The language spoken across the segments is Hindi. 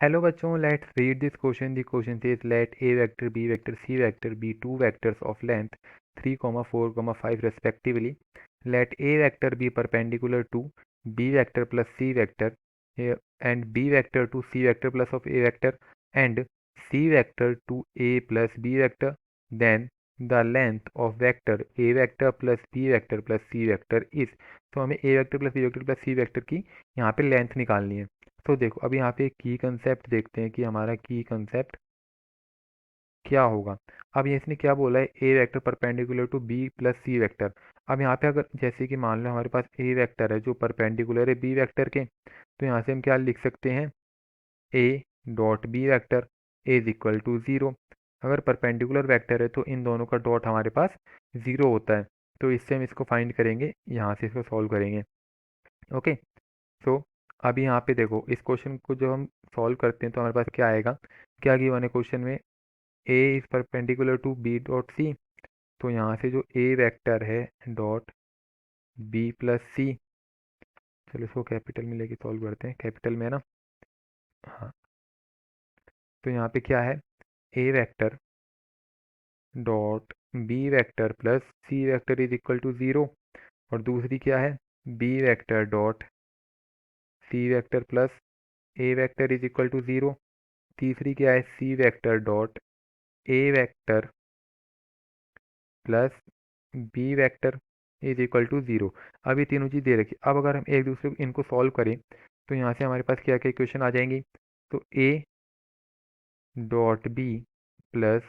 Hello बच्चों, let's read this question. The question says let a vector, b vector, c vector be two vectors of length 3, 4, 5 respectively. Let a vector be perpendicular to b vector plus c vector and b vector to c vector plus of a vector and c vector to a plus b vector. Then the length of vector a vector plus b vector plus c vector is. तो हमें a vector plus b vector plus c vector की यहाँ पे लेंथ निकालनी है। तो देखो अब यहाँ पे की कंसेप्ट देखते हैं कि हमारा की कंसेप्ट क्या होगा। अब ये इसने क्या बोला है, A vector perpendicular to B plus C vector. अब यहाँ पे अगर जैसे कि मान लो हमारे पास ए वेक्टर है जो परपेंडिकुलर है बी वेक्टर के, तो यहाँ से हम क्या लिख सकते हैं, a dot B vector is equal to zero. अगर परपेंडिकुलर वेक्टर है तो इन दोनों का डॉट हमारे पास ज़ीरो होता है। तो इससे हम इसको फाइंड करेंगे, यहाँ से इसको सॉल्व करेंगे। ओके, तो अभी यहाँ पे देखो इस क्वेश्चन को जब हम सॉल्व करते हैं तो हमारे पास क्या आएगा, क्या गिवन है क्वेश्चन में, A is perpendicular to B dot C. तो यहाँ से जो ए वेक्टर है डॉट बी प्लस सी, चलो इसको कैपिटल में लेके सॉल्व करते हैं, कैपिटल में है ना। हाँ, तो यहाँ पे क्या है, A vector dot B vector plus C vector is equal to zero. और दूसरी क्या है, B vector dot C vector plus A vector is equal to zero. तीसरी क्या है, C vector dot A vector plus B vector is equal to zero. अब ये तीनों चीज़ दे रखी, अब अगर हम एक दूसरे को इनको सॉल्व करें तो यहाँ से हमारे पास क्या क्या इक्वेशन आ जाएंगी। तो a dot B plus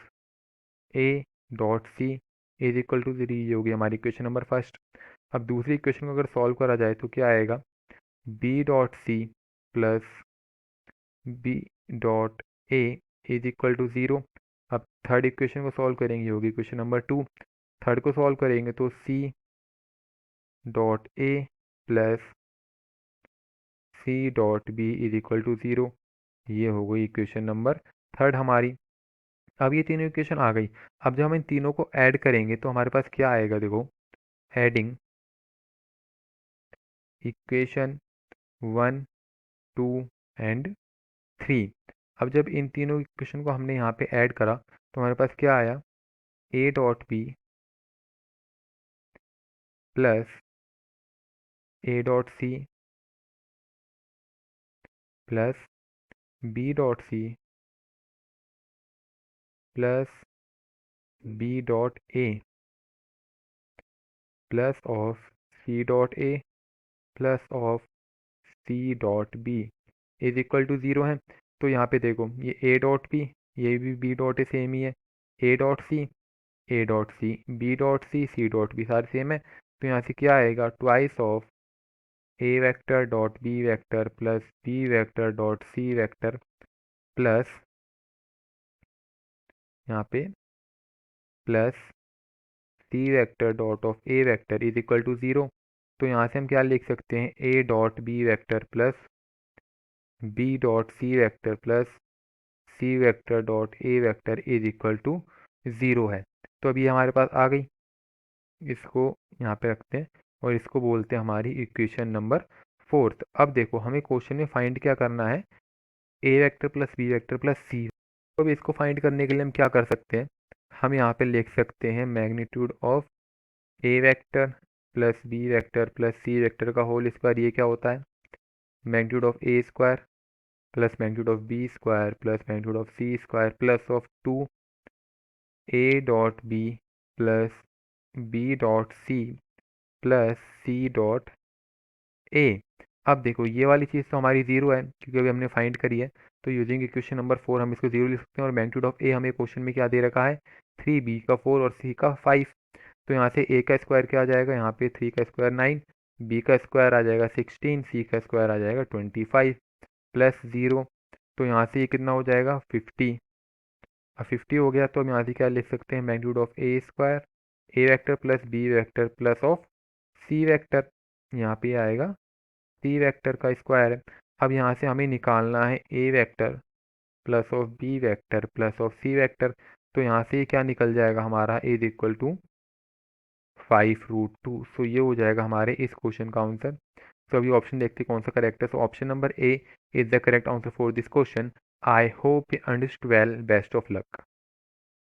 a dot c is equal to zero, ये होगी हमारी इक्वेशन नंबर फर्स्ट। अब दूसरी इक्वेशन को अगर सॉल्व करा जाए तो क्या आएगा, b dot c plus b dot a is equal to zero. अब थर्ड इक्वेशन को सॉल्व करेंगे, होगी इक्वेशन नंबर टू। थर्ड को सॉल्व करेंगे तो c dot a plus c dot b is equal to zero, ये हो गई इक्वेशन नंबर थर्ड हमारी। अब ये तीनों इक्वेशन आ गई। अब जब हम इन तीनों को ऐड करेंगे तो हमारे पास क्या आएगा, देखो, adding equation one two and three. अब जब इन तीनों इक्वेशन को हमने यहाँ पे ऐड करा तो हमारे पास क्या आया, a dot B plus a dot c plus b dot c plus b dot a plus of c dot a plus of c dot b is equal to zero है। तो यहाँ पे देखो ये ए डॉट बी, ये भी बी डॉट ए सेम ही है, a dot c a dot c b dot c dot b सारे सेम है। तो यहाँ से क्या आएगा, twice of a vector dot B vector plus B vector dot C vector plus यहाँ पे plus C vector dot of a vector is equal to zero. तो यहाँ से हम क्या लिख सकते हैं, a dot B vector plus b dot C vector plus C vector dot A vector is equal to zero है। तो अभी हमारे पास आ गई, इसको यहाँ पे रखते हैं और इसको बोलते हैं हमारी इक्वेशन नंबर फोर्थ। अब देखो हमें क्वेश्चन में फाइंड क्या करना है, A vector plus B vector plus C. तो अब इसको फाइंड करने के लिए हम क्या कर सकते हैं, हम यहाँ पे लिख सकते हैं magnitude of a vector plus B vector plus C vector का होल स्क्वायर। ये क्या होता है, magnitude of a square plus magnitude of b square plus magnitude of c square plus of two a dot B plus b dot c plus c dot a. अब देखो ये वाली चीज़ तो हमारी ज़ीरो है क्योंकि अभी हमने फाइंड करी है। तो यूजिंग इक्वेशन नंबर फोर हम इसको ज़ीरो लिख सकते हैं। और मैग्नीट्यूड ऑफ ए हमें क्वेश्चन में क्या दे रखा है, थ्री, बी का फोर और सी का फाइव। तो यहाँ से ए का स्क्वायर क्या आ जाएगा, यहाँ पे थ्री का स्क्वायर नाइन, बी का स्क्वायर आ जाएगा सिक्सटीन, सी का स्क्वायर आ जाएगा 25 प्लस ज़ीरो। तो यहाँ से ये कितना हो जाएगा, 50। अब 50 हो गया तो हम यहाँ से क्या लिख सकते हैं, magnitude of a square a vector plus B vector plus of C vector, यहाँ पे आएगा सी वेक्टर का स्क्वायर है। अब यहाँ से हमें निकालना है A vector plus of B vector plus of C vector. तो यहाँ से क्या निकल जाएगा हमारा, इज इक्वल टू 5√2। सो ये हो जाएगा हमारे इस क्वेश्चन का आंसर। तो अभी ऑप्शन देखते हैं कौन सा करेक्ट है। So option number A is the correct answer for this question. I hope you understood well, best of luck.